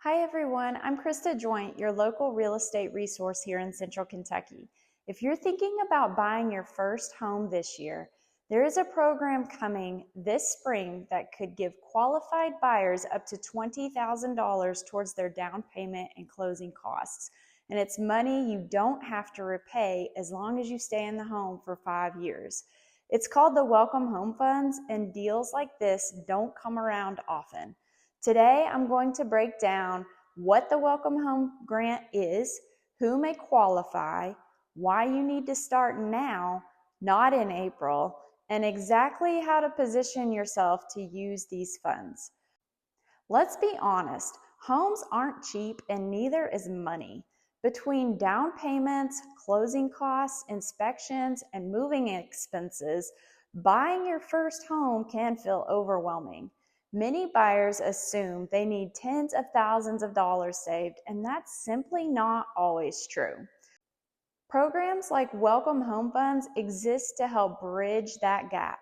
Hi everyone, I'm Krista Joint, your local real estate resource here in Central Kentucky. If you're thinking about buying your first home this year, there is a program coming this spring that could give qualified buyers up to $20,000 towards their down payment and closing costs. And it's money you don't have to repay as long as you stay in the home for 5 years. It's called the Welcome Home Funds, and deals like this don't come around often. Today, I'm going to break down what the Welcome Home Grant is, who may qualify, why you need to start now, not in April, and exactly how to position yourself to use these funds. Let's be honest, homes aren't cheap and neither is money. Between down payments, closing costs, inspections, and moving expenses, buying your first home can feel overwhelming. Many buyers assume they need tens of thousands of dollars saved, and that's simply not always true. Programs like Welcome Home Funds exist to help bridge that gap.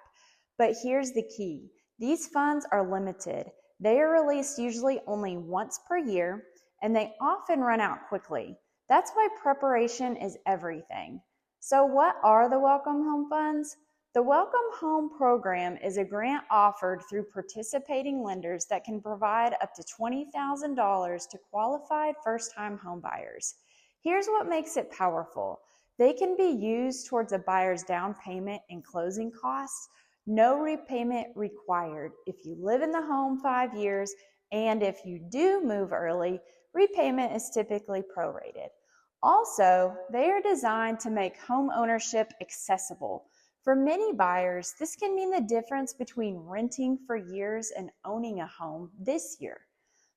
But here's the key. These funds are limited. They are released usually only once per year, and they often run out quickly. That's why preparation is everything. So what are the Welcome Home Funds? The Welcome Home Program is a grant offered through participating lenders that can provide up to $20,000 to qualified first-time homebuyers. Here's what makes it powerful. They can be used towards a buyer's down payment and closing costs. No repayment required if you live in the home 5 years, and if you do move early, repayment is typically prorated. Also, they are designed to make home ownership accessible. For many buyers, this can mean the difference between renting for years and owning a home this year.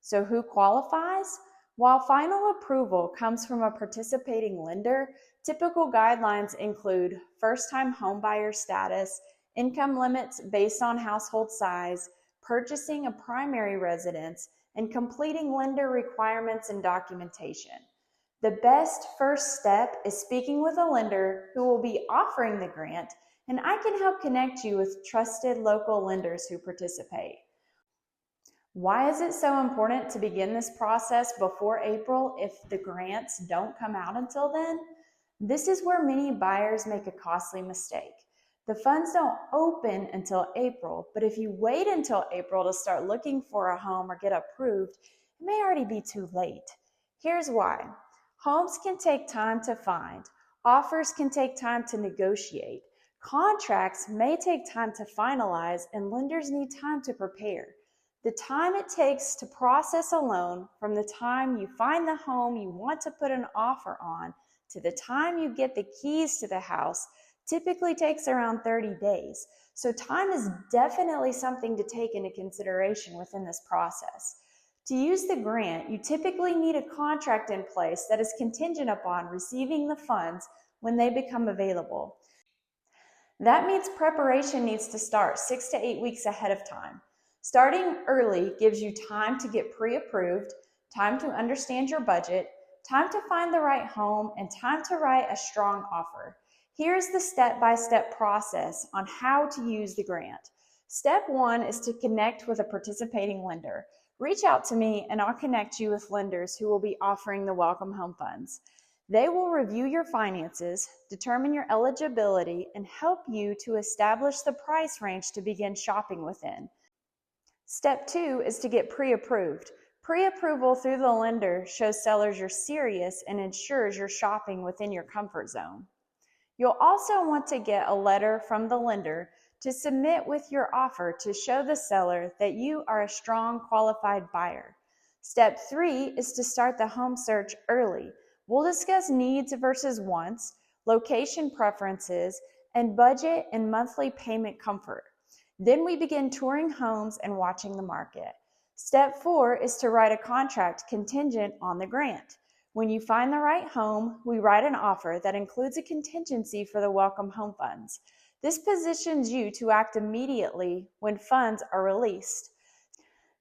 So who qualifies? While final approval comes from a participating lender, typical guidelines include first-time homebuyer status, income limits based on household size, purchasing a primary residence, and completing lender requirements and documentation. The best first step is speaking with a lender who will be offering the grant, and I can help connect you with trusted local lenders who participate. Why is it so important to begin this process before April if the grants don't come out until then? This is where many buyers make a costly mistake. The funds don't open until April, but if you wait until April to start looking for a home or get approved, it may already be too late. Here's why. Homes can take time to find. Offers can take time to negotiate. Contracts may take time to finalize, and lenders need time to prepare. The time it takes to process a loan from the time you find the home you want to put an offer on to the time you get the keys to the house typically takes around 30 days. So time is definitely something to take into consideration within this process. To use the grant, you typically need a contract in place that is contingent upon receiving the funds when they become available. That means preparation needs to start 6 to 8 weeks ahead of time. Starting early gives you time to get pre-approved, time to understand your budget, time to find the right home, and time to write a strong offer. Here's the step-by-step process on how to use the grant. Step 1 is to connect with a participating lender. Reach out to me and I'll connect you with lenders who will be offering the Welcome Home Funds. They will review your finances, determine your eligibility, and help you to establish the price range to begin shopping within. Step 2 is to get pre-approved. Pre-approval through the lender shows sellers you're serious and ensures you're shopping within your comfort zone. You'll also want to get a letter from the lender to submit with your offer to show the seller that you are a strong, qualified buyer. Step 3 is to start the home search early. We'll discuss needs versus wants, location preferences, and budget and monthly payment comfort. Then we begin touring homes and watching the market. Step 4 is to write a contract contingent on the grant. When you find the right home, we write an offer that includes a contingency for the Welcome Home Funds. This positions you to act immediately when funds are released.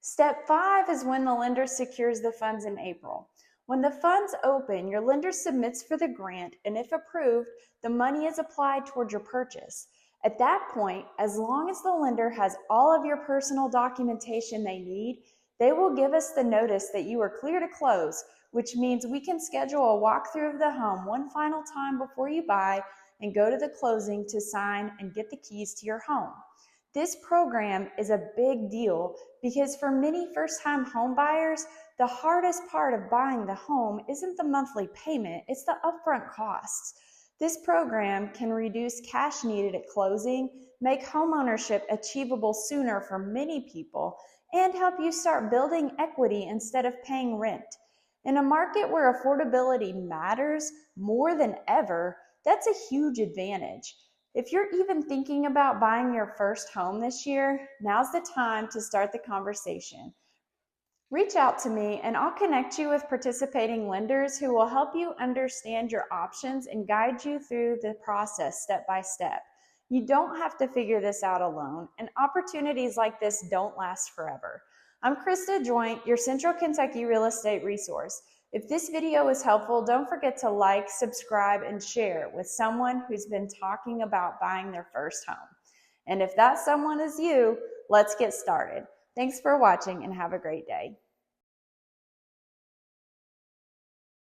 Step 5 is when the lender secures the funds in April. When the funds open, your lender submits for the grant, and if approved, the money is applied toward your purchase. At that point, as long as the lender has all of your personal documentation they need, They will give us the notice that you are clear to close, which means we can schedule a walkthrough of the home one final time before you buy and go to the closing to sign and get the keys to your home. This program is a big deal because for many first-time home buyers, the hardest part of buying the home isn't the monthly payment, it's the upfront costs. This program can reduce cash needed at closing, make homeownership achievable sooner for many people, and help you start building equity instead of paying rent. In a market where affordability matters more than ever, that's a huge advantage. If you're even thinking about buying your first home this year, now's the time to start the conversation. Reach out to me and I'll connect you with participating lenders who will help you understand your options and guide you through the process step by step. You don't have to figure this out alone, and opportunities like this don't last forever. I'm Krista Joint, your Central Kentucky real estate resource. If this video was helpful, don't forget to like, subscribe, and share with someone who's been talking about buying their first home. And if that someone is you, let's get started. Thanks for watching and have a great day.